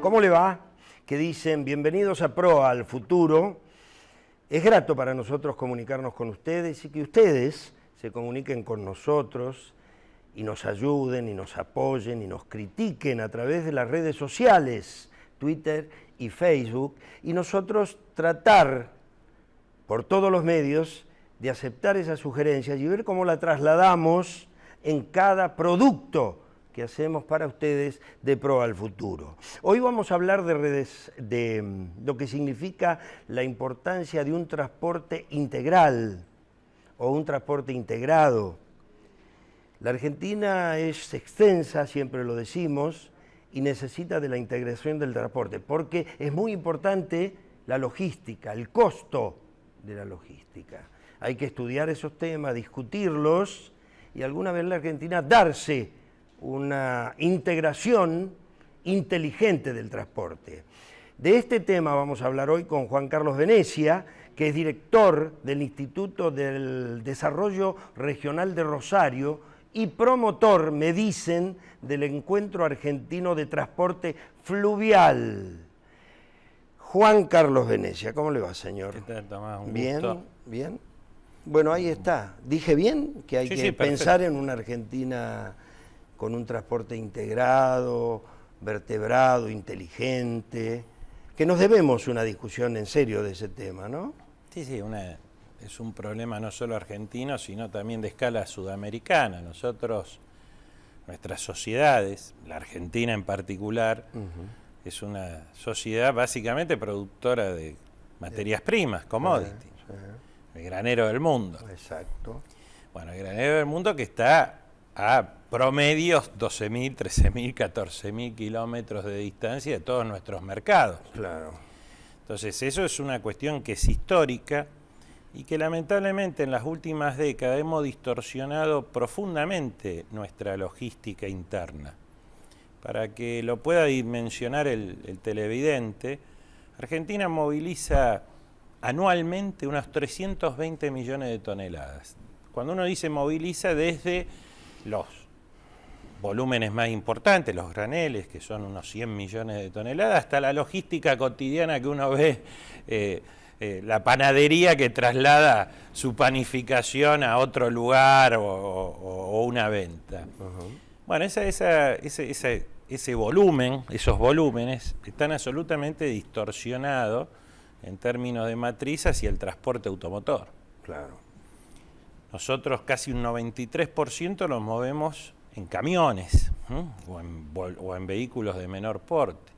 ¿Cómo le va? Que dicen, bienvenidos a Proa al Futuro. Es grato para nosotros comunicarnos con ustedes y que ustedes se comuniquen con nosotros y nos ayuden y nos apoyen y nos critiquen a través de las redes sociales, Twitter y Facebook, y nosotros tratar por todos los medios de aceptar esas sugerencias y ver cómo la trasladamos en cada producto que hacemos para ustedes de Proa al Futuro. Hoy vamos a hablar de lo que significa la importancia de un transporte integral o un transporte integrado. La Argentina es extensa, siempre lo decimos, y necesita de la integración del transporte, porque es muy importante la logística, el costo de la logística. Hay que estudiar esos temas, discutirlos, y alguna vez en la Argentina darse una integración inteligente del transporte. De este tema vamos a hablar hoy con Juan Carlos Venecia, que es director del Instituto del Desarrollo Regional de Rosario y promotor, me dicen, del Encuentro Argentino de Transporte Fluvial. Juan Carlos Venecia, ¿cómo le va, señor? ¿Qué tal, Tomás? Un bien, gusto. bien. Bueno, ahí está. ¿Dije bien? Que hay que pensar en una Argentina con un transporte integrado, vertebrado, inteligente, que nos debemos una discusión en serio de ese tema, ¿no? Sí, es un problema no solo argentino, sino también de escala sudamericana. Nuestras sociedades, la Argentina en particular, es una sociedad básicamente productora de materias primas, commodities, el granero del mundo. Exacto. Bueno, el granero del mundo que está a promedios 12.000, 13.000, 14.000 kilómetros de distancia de todos nuestros mercados. Claro. Entonces, eso es una cuestión que es histórica y que lamentablemente en las últimas décadas hemos distorsionado profundamente nuestra logística interna. Para que lo pueda dimensionar el televidente, Argentina moviliza anualmente unos 320 millones de toneladas. Cuando uno dice moviliza, desde los volúmenes más importantes, los graneles, que son unos 100 millones de toneladas, hasta la logística cotidiana que uno ve, la panadería que traslada su panificación a otro lugar o una venta. Bueno, ese volumen, esos volúmenes, están absolutamente distorsionados en términos de matriz hacia el transporte automotor. Claro. Nosotros casi un 93% los movemos en camiones o en vehículos de menor porte.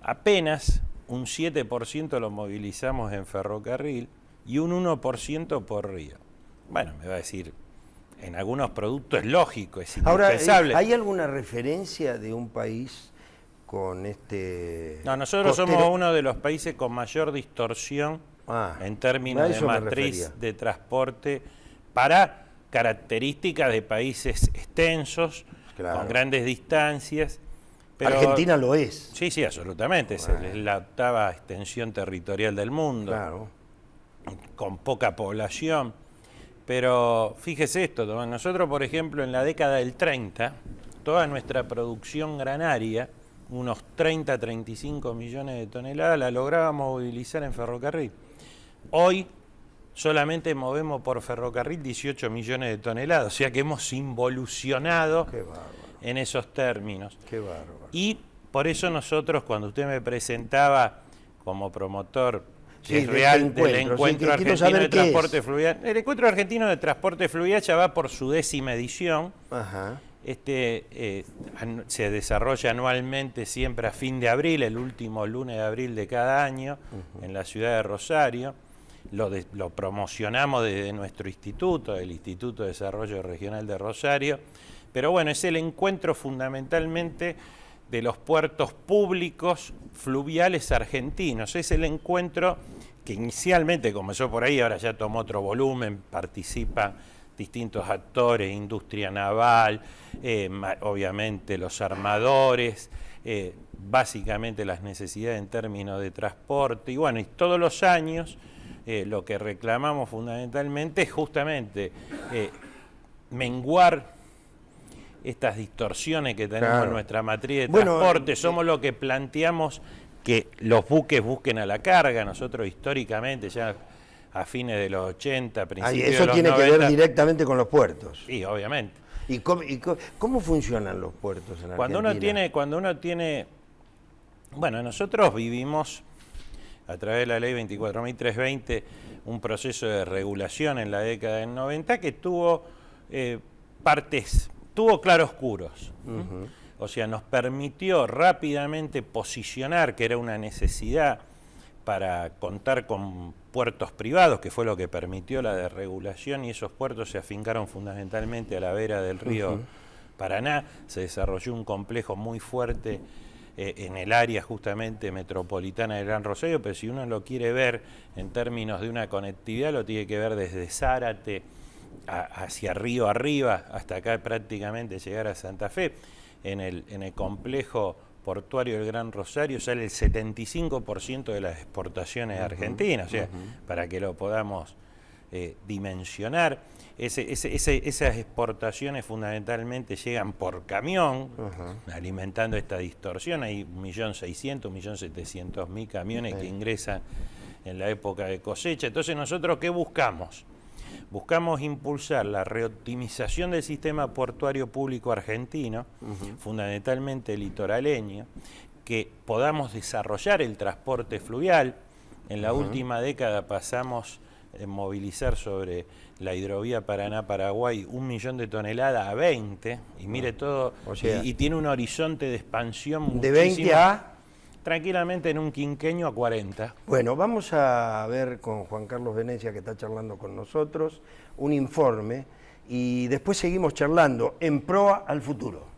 Apenas un 7% lo movilizamos en ferrocarril y un 1% por río. Bueno, me va a decir, en algunos productos es lógico, es indispensable. Ahora, ¿hay alguna referencia de un país con este...? No, nosotros somos uno de los países con mayor distorsión en términos de matriz de transporte para características de países extensos, claro, con grandes distancias. Pero Argentina lo es. Sí, sí, absolutamente. Bueno. Es la octava extensión territorial del mundo, claro, con poca población. Pero fíjese esto, Tomás, nosotros, por ejemplo, en la década del 30, toda nuestra producción granaria, unos 30-35 millones de toneladas, la lográbamos movilizar en ferrocarril. Hoy solamente movemos por ferrocarril 18 millones de toneladas, o sea que hemos involucionado en esos términos. Qué bárbaro. Y por eso nosotros, cuando usted me presentaba como promotor real del Encuentro Argentino de Transporte Fluvial, el Encuentro Argentino de Transporte Fluvial ya va por su 10ª edición. Ajá. Se desarrolla anualmente, siempre a fin de abril, el último lunes de abril de cada año, en la ciudad de Rosario. Lo promocionamos desde nuestro instituto, el Instituto de Desarrollo Regional de Rosario, pero bueno, es el encuentro fundamentalmente de los puertos públicos fluviales argentinos. Es el encuentro que inicialmente comenzó por ahí, ahora ya tomó otro volumen, participan distintos actores, industria naval, obviamente los armadores, básicamente las necesidades en términos de transporte, y bueno, y todos los años lo que reclamamos fundamentalmente es justamente menguar estas distorsiones que tenemos Claro. en nuestra matriz de Bueno, transporte, somos lo que planteamos que los buques busquen a la carga. Nosotros históricamente, ya a fines de los 80, principios de Eso los tiene 90, que ver directamente con los puertos. Sí, obviamente. ¿Y cómo funcionan los puertos en Cuando Argentina? uno tiene, bueno, nosotros vivimos a través de la ley 24.320 un proceso de regulación en la década del 90 que tuvo tuvo claroscuros. O sea, nos permitió rápidamente posicionar que era una necesidad para contar con puertos privados, que fue lo que permitió la desregulación, y esos puertos se afincaron fundamentalmente a la vera del río Paraná. Se desarrolló un complejo muy fuerte en el área justamente metropolitana del Gran Rosario, pero si uno lo quiere ver en términos de una conectividad, lo tiene que ver desde Zárate hacia Río Arriba, hasta acá prácticamente llegar a Santa Fe. En el complejo portuario del Gran Rosario sale el 75% de las exportaciones argentinas, o sea, para que lo podamos dimensionar. Esas exportaciones fundamentalmente llegan por camión, alimentando esta distorsión. Hay 1.600.000, 1.700.000 camiones que ingresan en la época de cosecha. Entonces, ¿nosotros qué buscamos? Buscamos impulsar la reoptimización del sistema portuario público argentino, fundamentalmente litoraleño, que podamos desarrollar el transporte fluvial. En la última década pasamos a movilizar sobre la hidrovía Paraná-Paraguay 1 millón de toneladas a 20, y mire todo, O sea, y tiene un horizonte de expansión de muchísimo, 20 a... tranquilamente en un quinquenio a 40. Bueno, vamos a ver con Juan Carlos Venecia, que está charlando con nosotros, un informe, y después seguimos charlando en proa al futuro.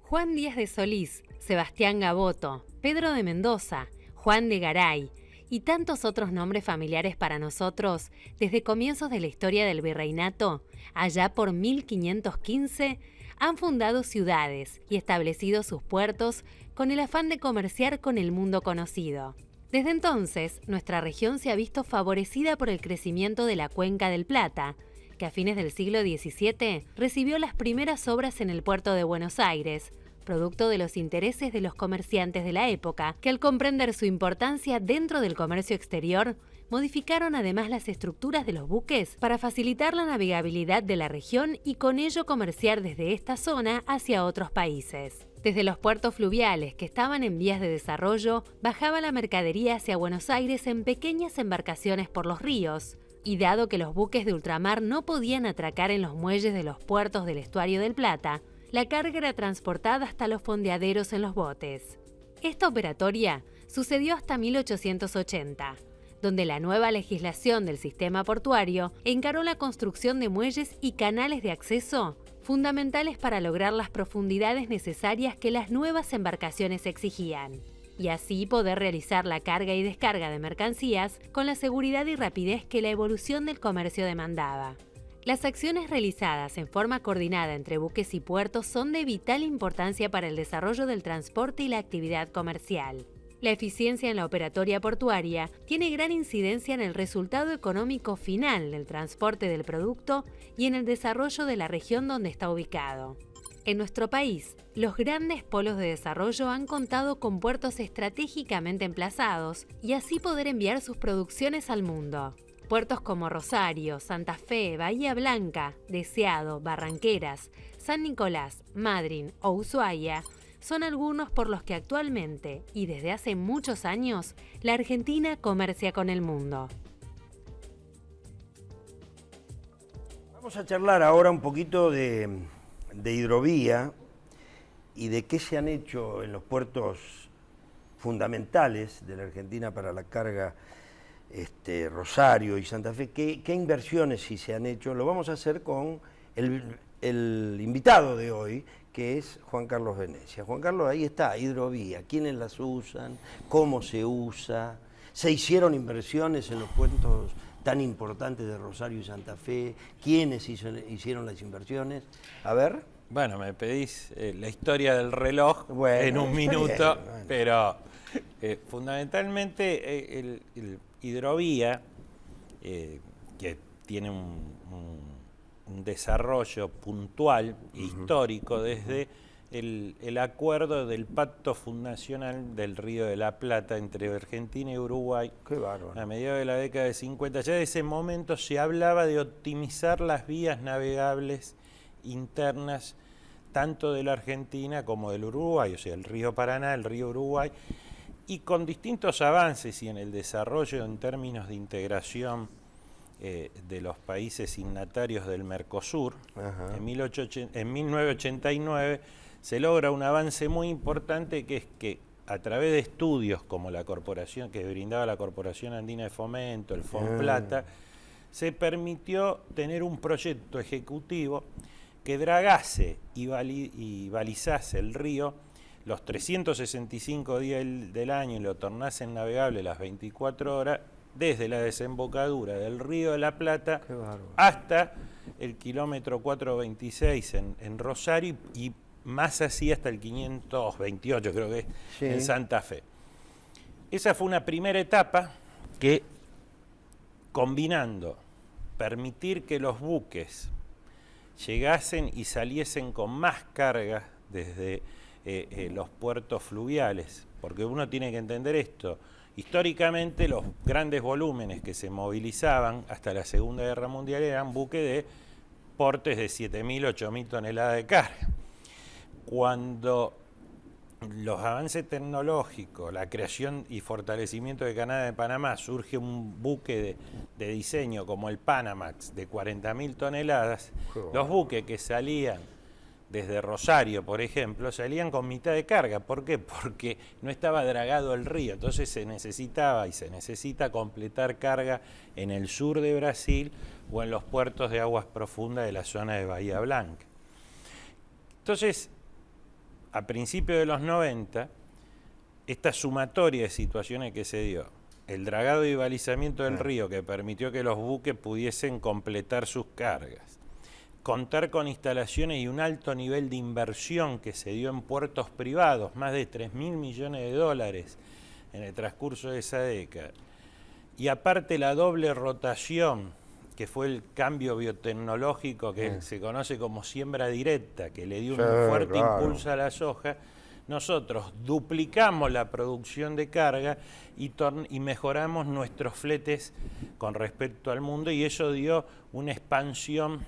Juan Díaz de Solís, Sebastián Gaboto, Pedro de Mendoza, Juan de Garay y tantos otros nombres familiares para nosotros desde comienzos de la historia del virreinato, allá por 1515, han fundado ciudades y establecido sus puertos con el afán de comerciar con el mundo conocido. Desde entonces, nuestra región se ha visto favorecida por el crecimiento de la Cuenca del Plata, que a fines del siglo XVII recibió las primeras obras en el puerto de Buenos Aires, producto de los intereses de los comerciantes de la época, que al comprender su importancia dentro del comercio exterior, modificaron además las estructuras de los buques para facilitar la navegabilidad de la región y con ello comerciar desde esta zona hacia otros países. Desde los puertos fluviales que estaban en vías de desarrollo, bajaba la mercadería hacia Buenos Aires en pequeñas embarcaciones por los ríos, y dado que los buques de ultramar no podían atracar en los muelles de los puertos del estuario del Plata, la carga era transportada hasta los fondeaderos en los botes. Esta operatoria sucedió hasta 1880, donde la nueva legislación del sistema portuario encaró la construcción de muelles y canales de acceso fundamentales para lograr las profundidades necesarias que las nuevas embarcaciones exigían, y así poder realizar la carga y descarga de mercancías con la seguridad y rapidez que la evolución del comercio demandaba. Las acciones realizadas en forma coordinada entre buques y puertos son de vital importancia para el desarrollo del transporte y la actividad comercial. La eficiencia en la operatoria portuaria tiene gran incidencia en el resultado económico final del transporte del producto y en el desarrollo de la región donde está ubicado. En nuestro país, los grandes polos de desarrollo han contado con puertos estratégicamente emplazados y así poder enviar sus producciones al mundo. Puertos como Rosario, Santa Fe, Bahía Blanca, Deseado, Barranqueras, San Nicolás, Madryn o Ushuaia son algunos por los que actualmente, y desde hace muchos años, la Argentina comercia con el mundo. Vamos a charlar ahora un poquito de hidrovía y de qué se han hecho en los puertos fundamentales de la Argentina para la carga, Rosario y Santa Fe. ¿Qué inversiones sí se han hecho? Lo vamos a hacer con el invitado de hoy, que es Juan Carlos Venecia. Juan Carlos, ahí está, hidrovía. ¿Quiénes las usan? ¿Cómo se usa? ¿Se hicieron inversiones en los puertos tan importantes de Rosario y Santa Fe? ¿Quiénes hicieron las inversiones? A ver. Bueno, me pedís la historia del reloj Bueno, en un está minuto, bien, bueno. pero Fundamentalmente el hidrovía, que tiene un desarrollo puntual e histórico desde el acuerdo del pacto fundacional del Río de la Plata entre Argentina y Uruguay. Qué bárbaro. A mediados de la década de 50. Ya de ese momento se hablaba de optimizar las vías navegables internas tanto de la Argentina como del Uruguay, o sea, el río Paraná, el río Uruguay, y con distintos avances y en el desarrollo en términos de integración de los países signatarios del Mercosur. En 1989 se logra un avance muy importante, que es que a través de estudios como la corporación que brindaba la Corporación Andina de Fomento, el FONPLATA, se permitió tener un proyecto ejecutivo que dragase y balizase el río los 365 días del año y lo tornase navegable las 24 horas desde la desembocadura del Río de la Plata hasta el kilómetro 426 en Rosario y más así hasta el 528, creo que es, en Santa Fe. Esa fue una primera etapa que, combinando permitir que los buques llegasen y saliesen con más cargas desde los puertos fluviales, porque uno tiene que entender esto. Históricamente los grandes volúmenes que se movilizaban hasta la Segunda Guerra Mundial eran buques de portes de 7.000, 8.000 toneladas de carga. Cuando los avances tecnológicos, la creación y fortalecimiento de Canal de Panamá, surge un buque de diseño como el Panamax de 40.000 toneladas, los buques que salían desde Rosario, por ejemplo, salían con mitad de carga. ¿Por qué? Porque no estaba dragado el río, entonces se necesitaba y se necesita completar carga en el sur de Brasil o en los puertos de aguas profundas de la zona de Bahía Blanca. Entonces, a principios de los 90, esta sumatoria de situaciones que se dio, el dragado y balizamiento del río que permitió que los buques pudiesen completar sus cargas, contar con instalaciones y un alto nivel de inversión que se dio en puertos privados, más de 3.000 millones de dólares en el transcurso de esa década, y aparte la doble rotación, que fue el cambio biotecnológico que se conoce como siembra directa, que le dio un fuerte impulso a la soja, nosotros duplicamos la producción de carga y mejoramos nuestros fletes con respecto al mundo, y eso dio una expansión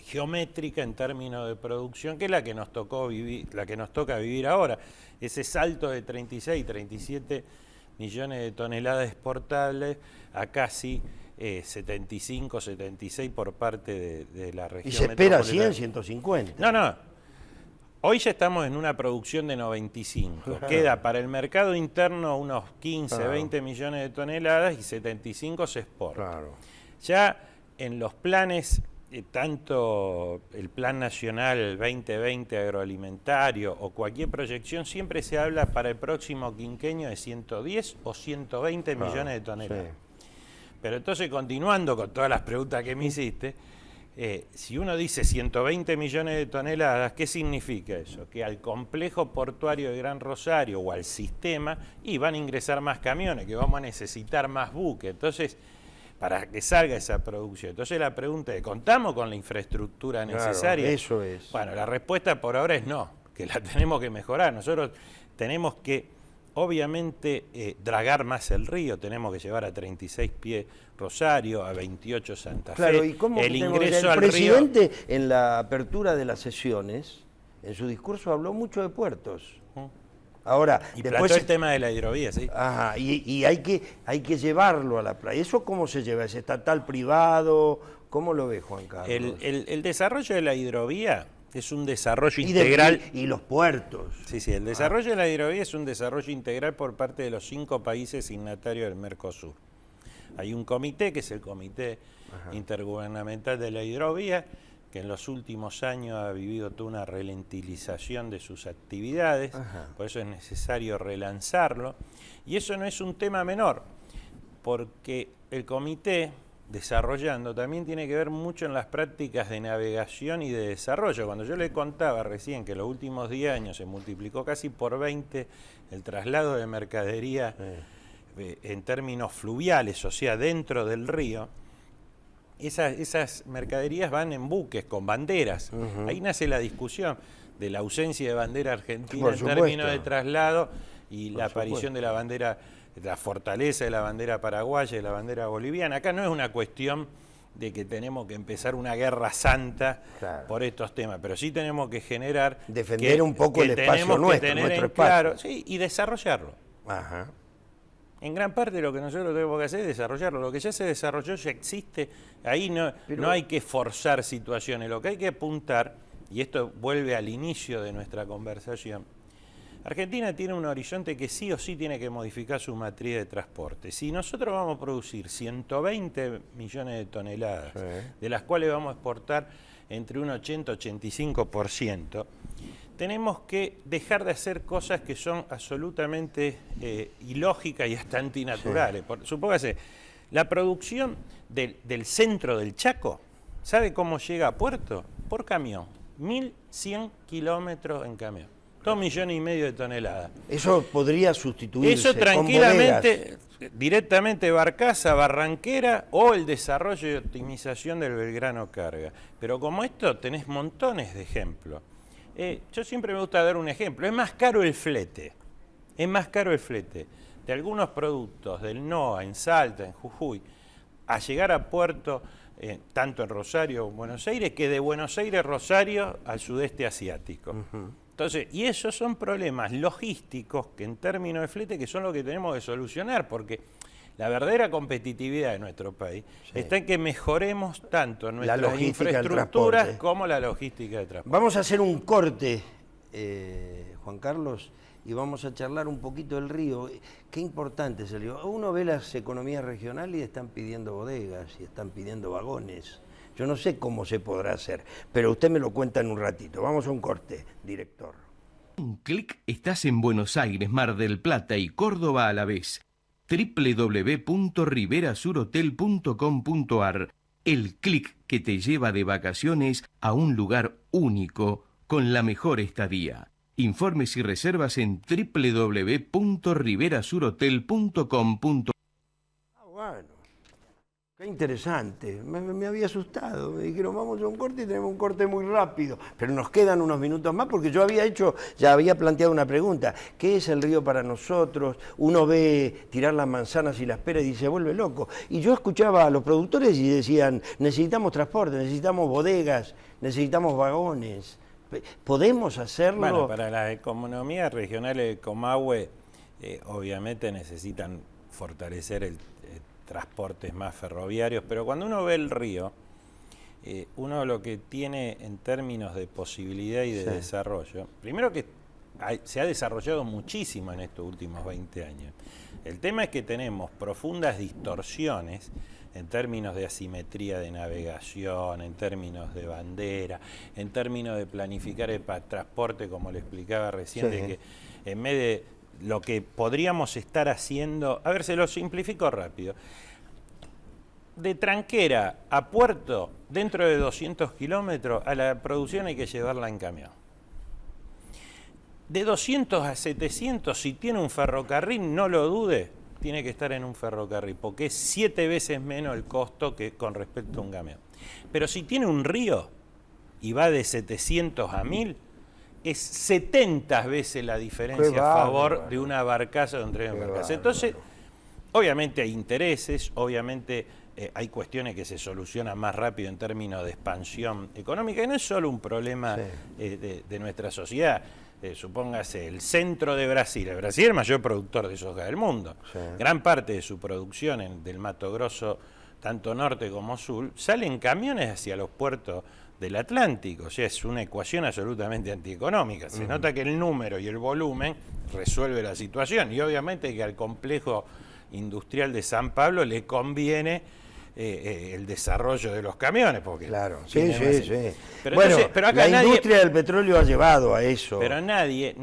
geométrica en términos de producción, que es la que nos tocó vivir, la que nos toca vivir ahora. Ese salto de 36, 37 millones de toneladas exportables a casi 75, 76 por parte de la región. ¿Y se espera 100, 150? No. Hoy ya estamos en una producción de 95. Queda para el mercado interno unos 15, 20 millones de toneladas y 75 se exporta. Ya en los planes, tanto el Plan Nacional 2020 agroalimentario o cualquier proyección, siempre se habla para el próximo quinquenio de 110 o 120 millones de toneladas. Pero entonces, continuando con todas las preguntas que me hiciste, si uno dice 120 millones de toneladas, ¿qué significa eso? Que al complejo portuario de Gran Rosario o al sistema van a ingresar más camiones, que vamos a necesitar más buques. Entonces, para que salga esa producción. Entonces la pregunta es, ¿contamos con la infraestructura necesaria? Eso es. Bueno, la respuesta por ahora es no, que la tenemos que mejorar. Nosotros tenemos que, obviamente, dragar más el río, tenemos que llevar a 36 pies Rosario, a 28 Santa Fe. Claro, ¿y cómo el ingreso al presidente río? En la apertura de las sesiones, en su discurso habló mucho de puertos. Ahora, y después planteó el tema de la hidrovía, ¿sí? Ajá, y hay que llevarlo a la playa. ¿Eso cómo se lleva? ¿Es estatal, privado? ¿Cómo lo ve, Juan Carlos? El desarrollo de la hidrovía es un desarrollo integral. Y los puertos. Sí, el desarrollo de la hidrovía es un desarrollo integral por parte de los 5 países signatarios del Mercosur. Hay un comité, que es el Comité Intergubernamental de la Hidrovía, que en los últimos años ha vivido toda una ralentización de sus actividades, por eso es necesario relanzarlo. Y eso no es un tema menor, porque el comité desarrollando también tiene que ver mucho en las prácticas de navegación y de desarrollo. Cuando yo le contaba recién que en los últimos 10 años se multiplicó casi por 20 el traslado de mercadería en términos fluviales, o sea, dentro del río, esas mercaderías van en buques con banderas. Ahí nace la discusión de la ausencia de bandera argentina en términos de traslado y la aparición de la bandera, la fortaleza de la bandera paraguaya y de la bandera boliviana. Acá no es una cuestión de que tenemos que empezar una guerra santa por estos temas, pero sí tenemos que generar... Defender un poco el espacio nuestro, nuestro espacio. Claro, sí, y desarrollarlo. Ajá. En gran parte lo que nosotros tenemos que hacer es desarrollarlo. Lo que ya se desarrolló ya existe. Ahí no hay que forzar situaciones. Lo que hay que apuntar, y esto vuelve al inicio de nuestra conversación, Argentina tiene un horizonte que sí o sí tiene que modificar su matriz de transporte. Si nosotros vamos a producir 120 millones de toneladas, de las cuales vamos a exportar entre un 80 y 85%, tenemos que dejar de hacer cosas que son absolutamente ilógicas y hasta antinaturales. Supóngase, la producción del centro del Chaco, ¿sabe cómo llega a puerto? Por camión, 1.100 kilómetros en camión. 2,5 millones de toneladas. Eso podría sustituirse. Eso tranquilamente, directamente Barcaza, Barranquera o el desarrollo y optimización del Belgrano Carga. Pero como esto tenés montones de ejemplos. Yo siempre me gusta dar un ejemplo. Es más caro el flete. Es más caro el flete de algunos productos del NOA en Salta, en Jujuy, a llegar a puerto, tanto en Rosario como en Buenos Aires, que de Buenos Aires, Rosario, al sudeste asiático. Entonces, y esos son problemas logísticos que en términos de flete que son lo que tenemos que solucionar, porque la verdadera competitividad de nuestro país está en que mejoremos tanto nuestras infraestructuras como la logística de transporte. Vamos a hacer un corte, Juan Carlos, y vamos a charlar un poquito del río. Qué importante es el río. Uno ve las economías regionales y están pidiendo bodegas y están pidiendo vagones. Yo no sé cómo se podrá hacer, pero usted me lo cuenta en un ratito. Vamos a un corte, director. Un clic, estás en Buenos Aires, Mar del Plata y Córdoba a la vez. www.riverasurhotel.com.ar. El clic que te lleva de vacaciones a un lugar único con la mejor estadía. Informes y reservas en www.riverasurhotel.com.ar. Bueno. Qué interesante, me había asustado, me dijeron vamos a un corte y tenemos un corte muy rápido, pero nos quedan unos minutos más porque yo ya había planteado una pregunta, ¿qué es el río para nosotros? Uno ve tirar las manzanas y las peras y se vuelve loco, y yo escuchaba a los productores y decían necesitamos transporte, necesitamos bodegas, necesitamos vagones, ¿podemos hacerlo? Bueno, para las economías regionales de Comahue obviamente necesitan fortalecer el transportes más ferroviarios, pero cuando uno ve el río, uno lo que tiene en términos de posibilidad y de desarrollo, primero que se ha desarrollado muchísimo en estos últimos 20 años. El tema es que tenemos profundas distorsiones en términos de asimetría de navegación, en términos de bandera, en términos de planificar el transporte, como le explicaba recién, de que en vez de lo que podríamos estar haciendo, a ver, se lo simplifico rápido, de Tranquera a Puerto, dentro de 200 kilómetros, a la producción hay que llevarla en camión. De 200 a 700, si tiene un ferrocarril, no lo dude, tiene que estar en un ferrocarril, porque es 7 veces menos el costo que con respecto a un camión. Pero si tiene un río y va de 700 a 1000, es 70 veces la diferencia a favor de una barcaza o de un tren de barcaza. Entonces, obviamente hay intereses, obviamente hay cuestiones que se solucionan más rápido en términos de expansión económica, y no es solo un problema de nuestra sociedad. Supóngase, el centro de Brasil. El Brasil es el mayor productor de soja del mundo. Gran parte de su producción del Mato Grosso, tanto norte como sur, sale en camiones hacia los puertos del Atlántico. O sea, es una ecuación absolutamente antieconómica. Se nota que el número y el volumen resuelve la situación, y obviamente que al complejo industrial de San Pablo le conviene el desarrollo de los camiones, porque claro, Pero, bueno, pero acá la industria del petróleo ha llevado a eso. Pero nadie,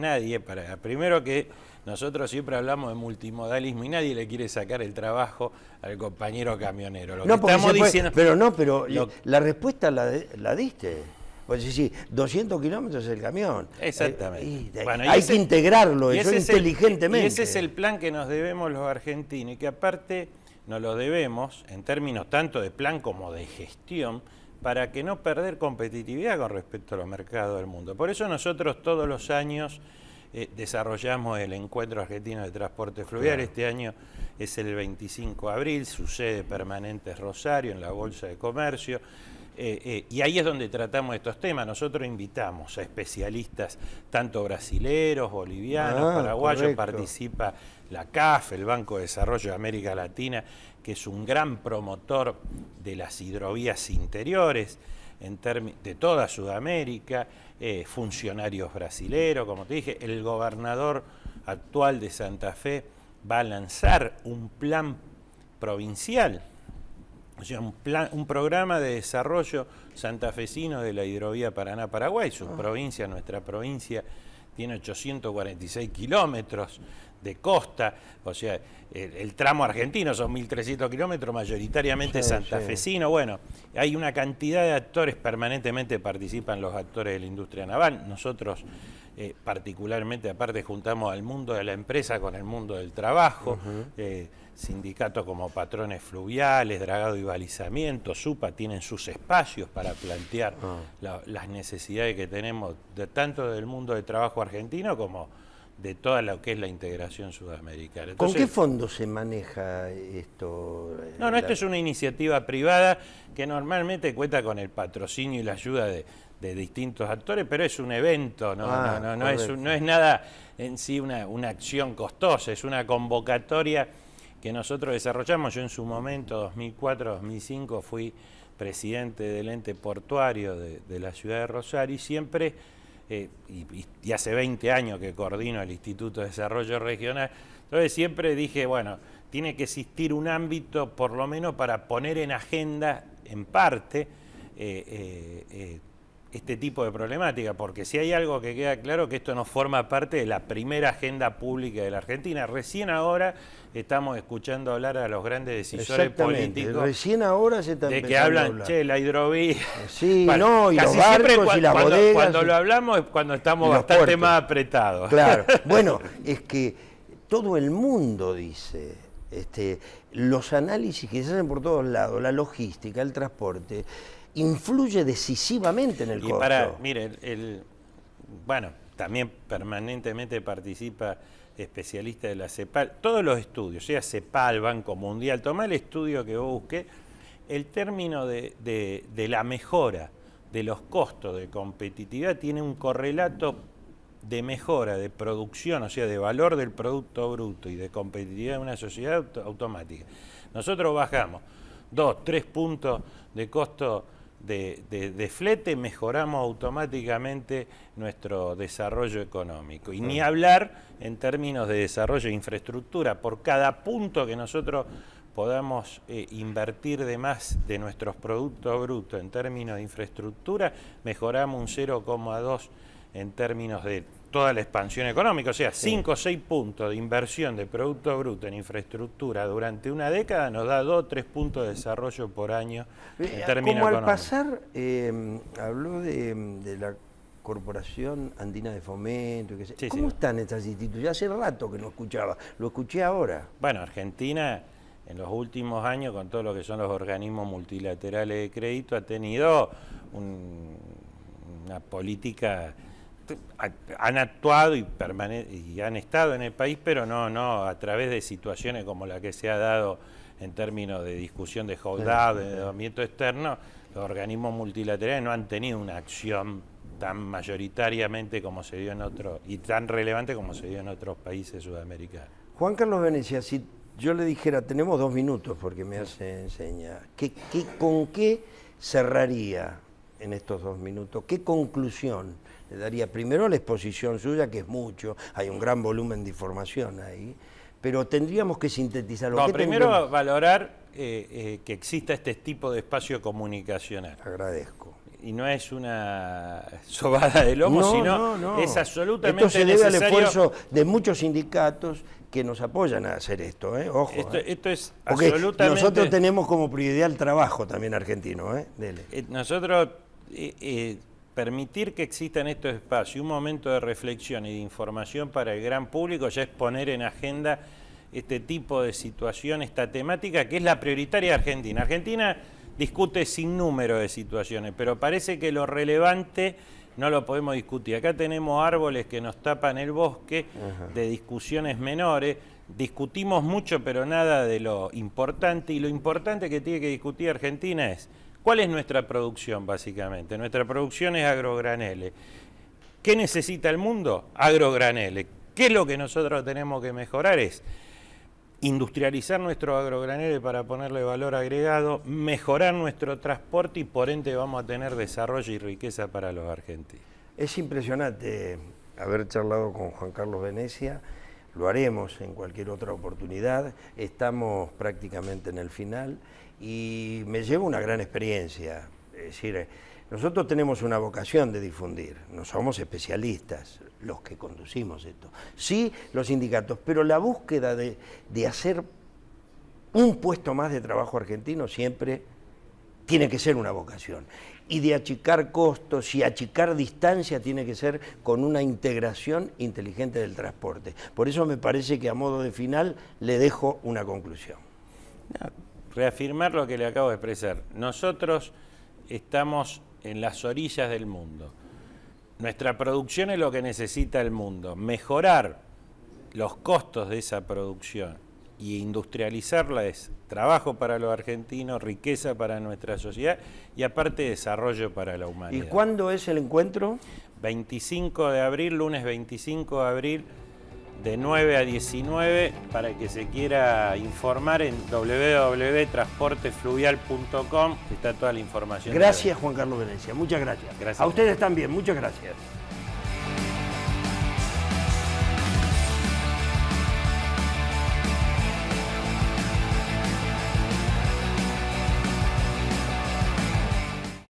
primero que nosotros siempre hablamos de multimodalismo y nadie le quiere sacar el trabajo al compañero camionero. Lo No, que porque estamos diciendo, pero lo- la respuesta la diste. Pues sí, 200 kilómetros el camión. Exactamente. Bueno, y hay ese- que integrarlo y eso ese es el- inteligentemente. Y ese es el plan que nos debemos los argentinos y que aparte nos lo debemos en términos tanto de plan como de gestión para que no perder competitividad con respecto a los mercados del mundo. Por eso nosotros todos los años desarrollamos el Encuentro Argentino de Transporte Fluvial. Claro. Este año es el 25 de abril, su sede permanente es Rosario, en la Bolsa de Comercio. Y ahí es donde tratamos estos temas. Nosotros invitamos a especialistas, tanto brasileros, bolivianos, paraguayos, correcto. participa la CAF, el Banco de Desarrollo de América Latina, que es un gran promotor de las hidrovías interiores de toda Sudamérica, funcionarios brasileros, como te dije, el gobernador actual de Santa Fe va a lanzar un plan provincial, o sea, un programa de desarrollo santafesino de la hidrovía Paraná-Paraguay. Su provincia, nuestra provincia, tiene 846 kilómetros de costa, o sea, el tramo argentino son 1.300 kilómetros, mayoritariamente Sí, santafesino. Bueno, hay una cantidad de actores, permanentemente participan los actores de la industria naval. Nosotros, particularmente, aparte, juntamos al mundo de la empresa con el mundo del trabajo, sindicatos como Patrones Fluviales, Dragado y Balizamiento, SUPA, tienen sus espacios para plantear las necesidades que tenemos tanto del mundo de trabajo argentino como de toda lo que es la integración sudamericana. ¿Con Entonces, qué fondo se maneja esto? No, esto es una iniciativa privada que normalmente cuenta con el patrocinio y la ayuda de distintos actores, pero es un evento, no es nada en sí una acción costosa, es una convocatoria que nosotros desarrollamos. Yo en su momento, 2004-2005, fui presidente del ente portuario de la ciudad de Rosario y siempre, y hace 20 años que coordino el Instituto de Desarrollo Regional, entonces siempre dije, bueno, tiene que existir un ámbito por lo menos para poner en agenda, en parte, este tipo de problemática, porque si hay algo que queda claro, que esto no forma parte de la primera agenda pública de la Argentina. Recién ahora estamos escuchando hablar a los grandes decisores políticos. Recién ahora se está de que empezando a hablan, hablar. che, la hidrovía. Sí, Bueno, no, y los casi siempre barcos y las bodegas. Cuando lo hablamos es cuando estamos Y los bastante puertos. más apretados. Claro, bueno, es que todo el mundo dice, los análisis que se hacen por todos lados, la logística, el transporte, influye decisivamente en el costo. Mire, bueno, también permanentemente participa especialistas de la CEPAL, todos los estudios, sea CEPAL, Banco Mundial, toma el estudio que vos busqué, el término de la mejora de los costos de competitividad tiene un correlato de mejora de producción, o sea, de valor del Producto Bruto y de competitividad de una sociedad automática. Nosotros bajamos 2, 3 puntos de costo de flete, mejoramos automáticamente nuestro desarrollo económico. Y ni hablar en términos de desarrollo de infraestructura. Por cada punto que nosotros podamos invertir de más de nuestros productos brutos en términos de infraestructura, mejoramos un 0,2 en términos de toda la expansión económica, o sea, 5 o 6 puntos de inversión de Producto Bruto en infraestructura durante una década nos da 2 o 3 puntos de desarrollo por año en términos Como al económicos. pasar, habló de la Corporación Andina de Fomento, y Sí, ¿cómo sí. están estas instituciones? Hace rato que no escuchaba, lo escuché ahora. Bueno, Argentina en los últimos años, con todo lo que son los organismos multilaterales de crédito, ha tenido una política. Han actuado y han estado en el país, pero no a través de situaciones como la que se ha dado en términos de discusión de hold-up, de endeudamiento externo. Los organismos multilaterales no han tenido una acción tan mayoritariamente como se dio en otros, y tan relevante como se dio en otros países sudamericanos. Juan Carlos Venecia, si yo le dijera, tenemos 2 minutos porque me hace seña, ¿con qué cerraría en estos 2 minutos? ¿Qué conclusión le daría? Primero la exposición suya, que es mucho, hay un gran volumen de información ahí, pero tendríamos que sintetizarlo. No, ¿Qué primero tendríamos? valorar que exista este tipo de espacio comunicacional. Agradezco. y no es una sobada de lomo, sino es absolutamente esto se debe necesario. al esfuerzo de muchos sindicatos que nos apoyan a hacer esto, ojo. Esto es porque absolutamente... nosotros tenemos como prioridad el trabajo también argentino, Dele. Nosotros permitir que existan estos espacios, un momento de reflexión y de información para el gran público, ya es poner en agenda este tipo de situación, esta temática que es la prioritaria de Argentina. Argentina discute sin número de situaciones, pero parece que lo relevante no lo podemos discutir. Acá tenemos árboles que nos tapan el bosque, de discusiones menores, discutimos mucho pero nada de lo importante, y lo importante que tiene que discutir Argentina es ¿cuál es nuestra producción básicamente? Nuestra producción es agrograneles. ¿Qué necesita el mundo? Agrograneles. ¿Qué es lo que nosotros tenemos que mejorar? Es industrializar nuestro agrograneles para ponerle valor agregado, mejorar nuestro transporte y por ende vamos a tener desarrollo y riqueza para los argentinos. Es impresionante haber charlado con Juan Carlos Venecia, lo haremos en cualquier otra oportunidad, estamos prácticamente en el final y me lleva una gran experiencia, es decir, nosotros tenemos una vocación de difundir, no somos especialistas los que conducimos esto, sí los sindicatos, pero la búsqueda de hacer un puesto más de trabajo argentino siempre tiene que ser una vocación. Y de achicar costos y achicar distancia tiene que ser con una integración inteligente del transporte. Por eso me parece que a modo de final le dejo una conclusión. Reafirmar lo que le acabo de expresar. Nosotros estamos en las orillas del mundo. Nuestra producción es lo que necesita el mundo. Mejorar los costos de esa producción y industrializarla es trabajo para los argentinos, riqueza para nuestra sociedad y aparte desarrollo para la humanidad. ¿Y cuándo es el encuentro? 25 de abril, lunes 25 de abril, de 9 a 19, para el que se quiera informar en www.transportefluvial.com, está toda la información. Gracias, Juan Carlos Venecia, muchas gracias. Gracias. A ustedes también, muchas gracias.